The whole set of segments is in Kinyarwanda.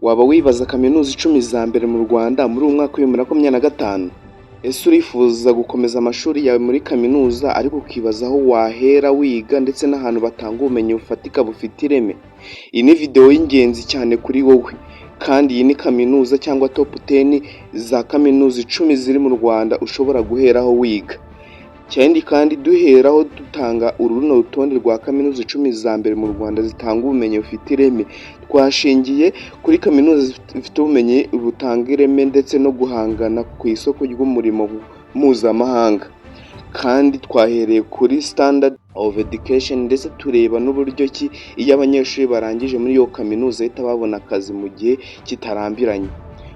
Waba wibaza kaminuza 10 za mbere mu Rwanda muri uyu mwaka wa 2025? Ese urifuza gukomeza amashuri yawe muri kaminuza ariko ukibaza aho wahera wiga ndetse n'ahantu batanga ubumenyi bufatika bufite ireme? Iyi ni video y'ingenzi cyane kuri wowe, kandi iyi ni kaminuza cyangwa top 10 za kaminuza 10 ziri mu Rwanda ushobora guheraho wiga. Kandi duheraho dutanga uruno rutonde rwa kaminuza 10 za mbere mu Rwanda zitanga ubumenyi bufite ireme. Twashingiye kuri kaminuza zifite ubumenyi butanga ireme ndetse no guhangana ku isoko ry'umurimo mpuzamahanga. Kandi twahereye kuri standard of education ndetse tureba n'uburyo ki iyo abanyeshuri barangije muri iyo kaminuza ahita babona akazi mu gihe kitarambiranye.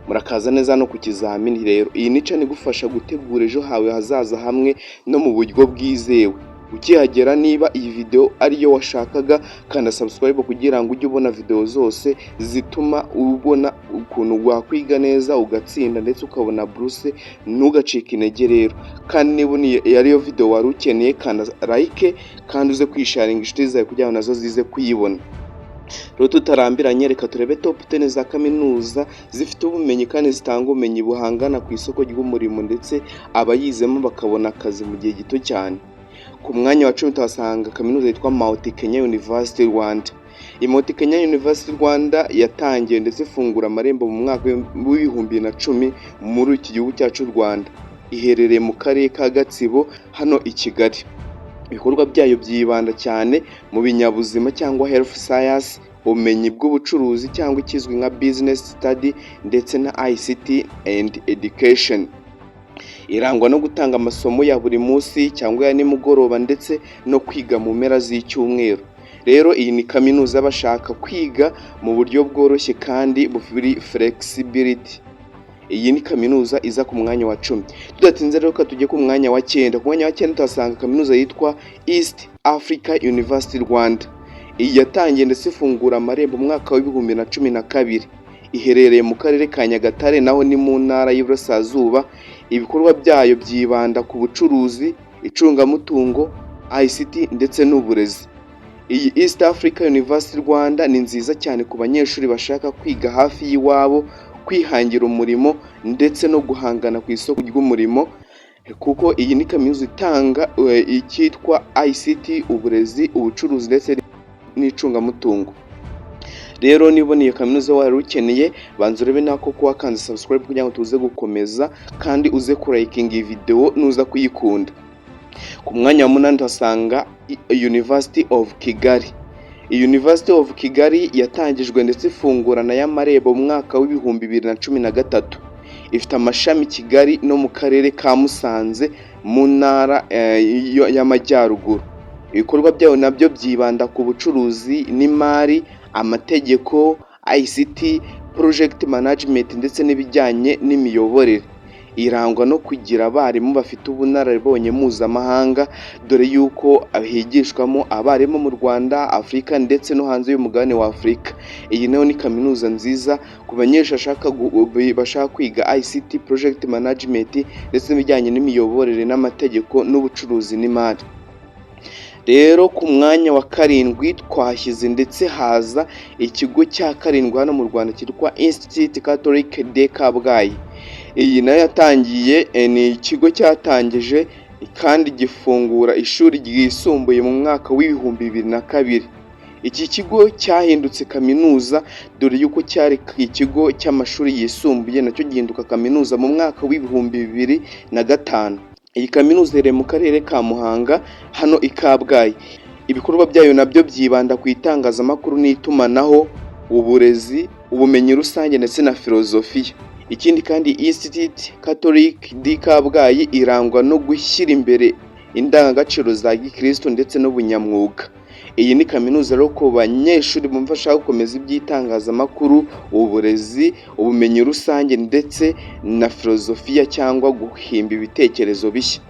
Murakaza neza no ku kizamini rero. Iyi nica nigufasha gutegura ejo hawe hazaza hamwe no mu buryo bwizewe. Ukihagera niba iyi video ariyo washakaga, kanda subscribe kugira ngo ujye ubona video zose zituma ubona ukuntu wakwiga neza ugatsinda ndetse ukabona buruse, ntugacike intege rero. Kandi niba ariyo video wari ukeneye, kanda like kandi uze kwisharinga inshuti zawe kugira ngo nazo zize kuyibona. Rero tutarambiranye, reka turebe top 10 za kaminuza zifite ubumenyi kandi zitanga ubumenyi buhangana ku isoko ry'umurimo ndetse abayizemo bakabona akazi mu gihe gito cyane. Ku mwanya wa 10 tuhasanga kaminuza yitwa Mount Kenya University Rwanda. Iyi Mount Kenya University Rwanda yatangiye ndetse ifungura amarembo mu mwaka wa 2010 muri iki gihugu cyacu Rwanda. Iherereye mu karere ka Gatsibo hano i Kigali. Ibikorwa byayo byibanda cyane mu binyabuzima cyangwa health science, ubumenyi bw'ubucuruzi cyangwa ikizwi nka business study ndetse na ICT and education. Irangwa no gutanga amasomo ya buri munsi cyangwa ya nimugoroba ndetse no kwiga mu mpera z'icyumweru. Rero iyi ni kaminuza bashaka kwiga mu buryo bworoshye kandi bufite flexibility. Iyi ni kaminuza iza ku mwanya wa 10. Tudatinze rero tujye ku mwanya wa 9. Ku mwanya wa 9 tuhasanga kaminuza yitwa East Africa University Rwanda. Iyi yatangiye ndetse ifungura amarembo mu mwaka wa 2012. Iherereye mu karere ka Nyagatare naho ni mu ntara y'Iburasirazuba. Ibikorwa byayo byibanda ku bucuruzi, icungamutungo, ICT ndetse n'uburezi. Iyi East Africa University Rwanda ni nziza cyane ku banyeshuri bashaka kwiga hafi y'iwabo, kwihangira umurimo ndetse no guhangana ku isoko ry'umurimo, kuko iyi ni kaminuza itanga icyitwa ICT, uburezi, ubucuruzi ndetse n'icungamutungo. Rero nibona iyo kaminuza wari ukeneye, banza urebe nako kuwa kanze subscribe kugira ngo tuze gukomeza kandi uze kurikinga iyi video nuza kuyikunda. Ku mwanya wa 8 tuhasanga University of Kigali. University of Kigali yatangijwe ndetse ifungurana y'amarembo mu mwaka wa 2013. Ifite amashami Kigali no mu karere ka Musanze mu ntara y'Amajyaruguru. Ibikorwa byayo nabyo byibanda ku bucuruzi n'imari, amategeko, ICT, project management ndetse n'ibijyanye n'imiyoborere. Irangwa no kugira abarimu bafite ubunararibonye mpuzamahanga, dore yuko higishwamo abarimu mu Rwanda, Afurika ndetse no hanze y'umugabane wa Afurika. Iyi nayo ni kaminuza nziza ku banyeshuri bashaka kwiga ICT, project management ndetse n'ibijyanye n'imiyoborere n'amategeko n'ubucuruzi n'imari. Rero ku mwanya wa 7 twashyize ndetse haza ikigo cya 7 hano mu Rwanda cyitwa Institut Catholique de Kabgayi. Iyi nayo yatangiye, ni ikigo cyatangije kandi gifungura ishuri ryisumbuye mu mwaka wa 2002. Iki kigo cyahindutse kaminuza dore yuko cyari ikigo cy'amashuri yisumbuye nacyo gihinduka kaminuza mu mwaka wa 2005. Iyi kaminuza iri mu karere ka Muhanga hano i Kabgayi. Ibikorwa byayo nabyo byibanda ku itangazamakuru n'itumanaho, uburezi, ubumenyi rusange ndetse na filozofiya. Ikindi kandi Institut Catholique de Kabgayi irangwa no gushyira imbere indangagaciro za Gikristo ndetse n'ubunyamwuga. Iyi ni kaminuza rero ko banyeshuri bumfasha gukomeza iby'itangazamakuru, uburezi, ubumenyi rusange ndetse na filozofiya cyangwa guhimba ibitekerezo bishya.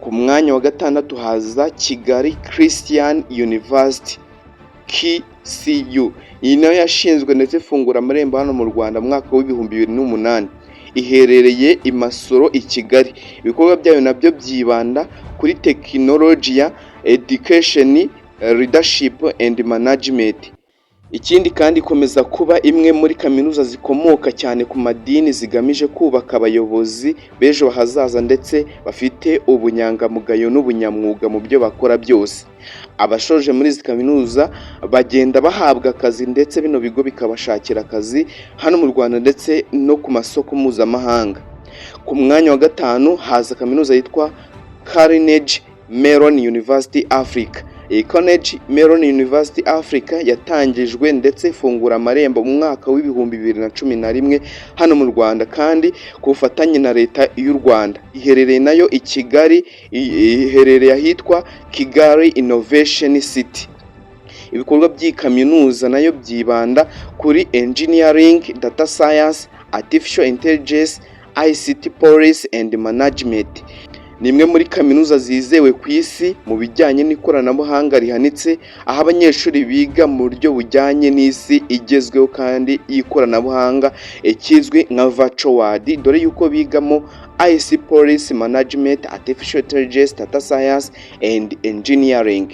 Ku mwanya wa 6 haza Kigali Christian University KCU. Iyi nayo yashinzwe ndetse ifungura amarembo hano mu Rwanda mu mwaka wa 2008. Iherereye i Masoro i Kigali. Ibikorwa byayo nabyo byibanda kuri technology, education, leadership and management. Ikindi kandi ikomeza kuba imwe muri kaminuza zikomoka cyane ku madini zigamije kubaka abayobozi b'ejo hazaza ndetse bafite ubunyangamugayo n'ubunyamwuga mu byo bakora byose. Abashoje muri izi kaminuza bagenda bahabwa akazi ndetse bino bigo bikabashakira akazi hano mu Rwanda ndetse no ku masoko mpuzamahanga. Ku mwanya wa gatanu haza kaminuza yitwa Carnegie Mellon University Africa. Iyi Carnegie Mellon University Africa yatangijwe ndetse ifungura amarembo mu mwaka w'ibihumbi 2011 hano mu Rwanda kandi ku bufatanye na leta y'u Rwanda. Iherereye nayo i Kigali, iherereye ahitwa Kigali Innovation City. Ibikorwa by'iyi kaminuza nayo byibanda kuri engineering, data science, artificial intelligence, ICT policy and management. Ni imwe muri kaminuza zizewe ku isi mu bijyanye n'ikoranabuhanga rihanitse, aho abanyeshuri biga mu buryo bujyanye n'isi igezweho kandi y'ikoranabuhanga ikizwi nka virtual world, dore yuko bigamo ICT policy management, artificial intelligence, data science and engineering.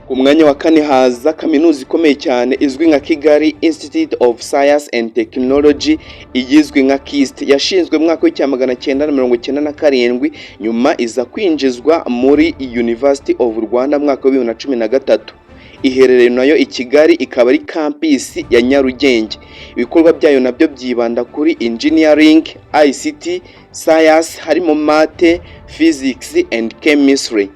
Ku mwanya wa kane haza kaminuza ikomeye cyane izwi nka Kigali Institute of Science and Technology, igizwe nka KIST. Yashinzwe mu mwaka w'1997 nyuma iza kwinjizwa muri University of Rwanda mu mwaka wa 2013. Iherereye nayo i Kigali, ikaba ari campus ya Nyarugenge. Ibikorwa byayo nabyo byibanda kuri engineering, ICT, science, harimo math, physics and chemistry.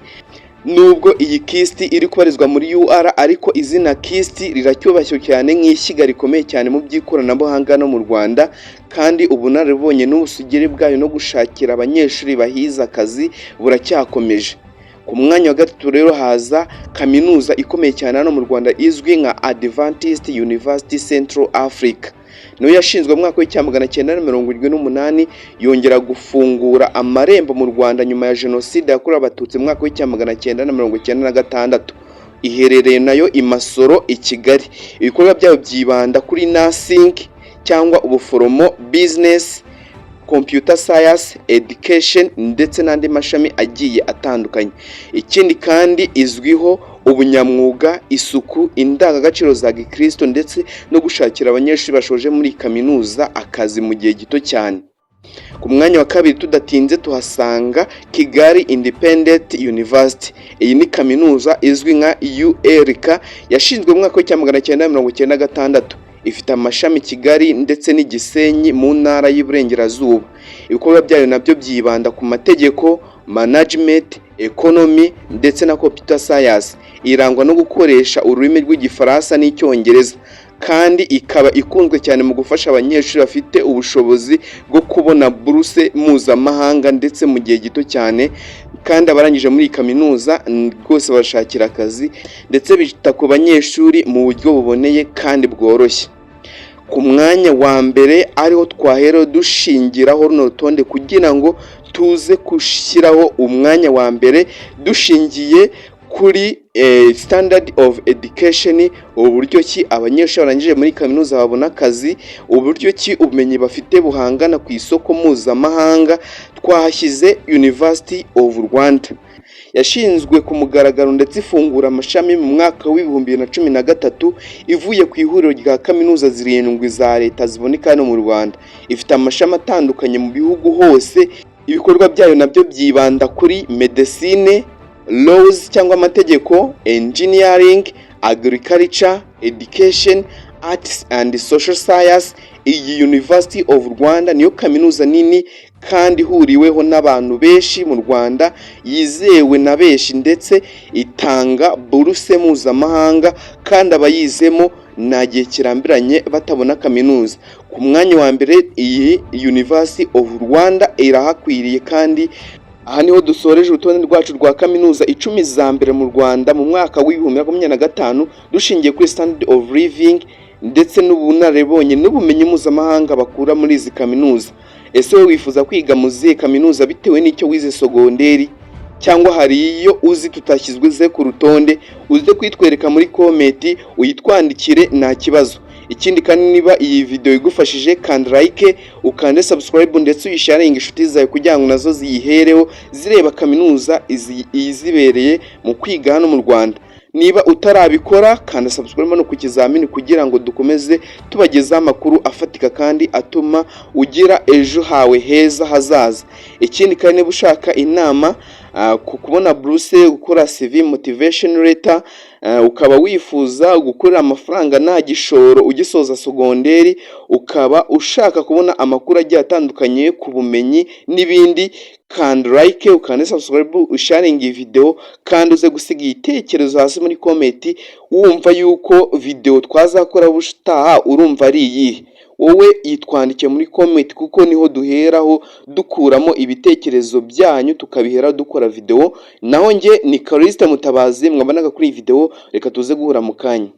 Nubwo iyi KIST iri kubarizwa muri UR, ariko izina KIST riracyubashywe cyane nk'ishyiga rikomeye cyane mu by'ikoranabuhanga no mu Rwanda, kandi ubunararibonye n'ubusugire bwayo no gushakira abanyeshuri bahiza akazi buracyakomeje. Ku mwanya wa gatatu rero haza kaminuza ikomeye cyane hano mu Rwanda izwi nka Adventist University Central Africa. Niyo yashinzwe mu mwaka w'1978 yongera gufungura amarembo mu Rwanda nyuma ya Jenoside yakorewe Abatutsi mu mwaka w'1996. Iherereye nayo i Masoro i Kigali. Ibikorwa byayo byibanda kuri nursing cyangwa ubuforomo, business, computer science, education ndetse n'andi mashami agiye atandukanye. Ikindi kandi izwiho ubunyamwuga, isuku, indangagaciro za Gikristo ndetse no gushakira abanyeshuri bashoje muri kaminuza akazi mu gihe gito cyane. Ku mwanya wa kabiri tudatinze tuhasanga Kigali Independent University. Iyi ni kaminuza izwi nka ULK, yashinzwe mu mwaka w'1996. Ifite amashami Kigali ndetse n'Igisenyi mu ntara y'Iburengerazuba. Ibikorwa byayo nabyo byibanda ku mategeko, management, economy ndetse na computer science. Irangwa no gukoresha ururimi rw'Igifaransa n'Icyongereza, kandi ikaba ikunzwe cyane mu gufasha abanyeshuri bafite ubushobozi bwo kubona buruse mpuzamahanga ndetse mu gihe gito cyane, kandi abarangije muri kaminuza rwose bashakira akazi ndetse bita ku banyeshuri mu buryo buboneye kandi bworoshye. Ku mwanya wa mbere ariho twahera dushingiraho runo rutonde kugira ngo tuze gushyiraho umwanya wa mbere dushingiye kuri standard of education, uburyo ki abanyeshuri barangije muri kaminuza babona akazi, uburyo ki ubumenyi bafite buhangana ku isoko mpuzamahanga. Twahashyize University of Rwanda. Yashinzwe ku mugaragaro ndetse ifungura amashami mu mwaka w'2013 ivuye ku ihuriro rya kaminuza zirindwi za leta ziboneka hano mu Rwanda. Ifite amashami atandukanye mu bihugu hose. Ibikorwa byayo nabyo byibanda kuri medicine, laws cyangwa amategeko, engineering, agriculture, education, arts and social science. Iyi University of Rwanda niyo kaminuza nini kandi ihuriweho n'abantu benshi mu Rwanda, yizewe na benshi ndetse itanga buruse mpuzamahanga, kandi abayizemo nta gihe kirambiranye batabona kaminuza. Ku mwanya wa mbere iyi University of Rwanda irahakwiriye, kandi aha niho dusoreje urutonde rwacu rwa kaminuza 10 za mbere mu Rwanda mu mwaka w'2025 dushingiye kuri standard of living ndetse n'ubunararibonye n'ubumenyi mpuzamahanga bakura muri izi kaminuza. Ese wowe wifuza kwiga mu zihe kaminuza bitewe n'icyo wize sogonderi, cyangwa hari iyo uzi tutashyizwe ku rutonde? Uze kwitwereka muri comment uyitwandikire nta kibazo. Ikindi kandi niba iyi video igufashije, kanda like, ukande subscribe ndetse uyisharinga inshuti zawe kugira ngo nazo ziyihereho zireba kaminuza izibereye mu kwiga hano mu Rwanda. niba utarabikora kanda subscribe no ku kizamini kugira ngo dukomeze tubagezaho amakuru afatika kandi atuma ugira ejo hawe heza hazaza. Ikindi kandi niba ushaka inama ku kubona buruse, gukora CV motivation letter, ukaba wifuza gukorera amafaranga nta gishoro ugisoza segonderi, ukaba ushaka kubona amakuru agiye atandukanye ku bumenyi n'ibindi, kanda like, ukanda subscribe, usharinga iyi video kandi uze gusiga igitekerezo hasi muri comment wumva yuko video twazakora ubutaha urumva ari iyihe. Wowe yitwandikiye muri comment kuko niho duheraho dukuramo ibitekerezo byanyu tukabihera dukora video. Naho nge ni Callixte Mutabazi mwabanaga kuri iyi video, reka tuze guhura mu kanya.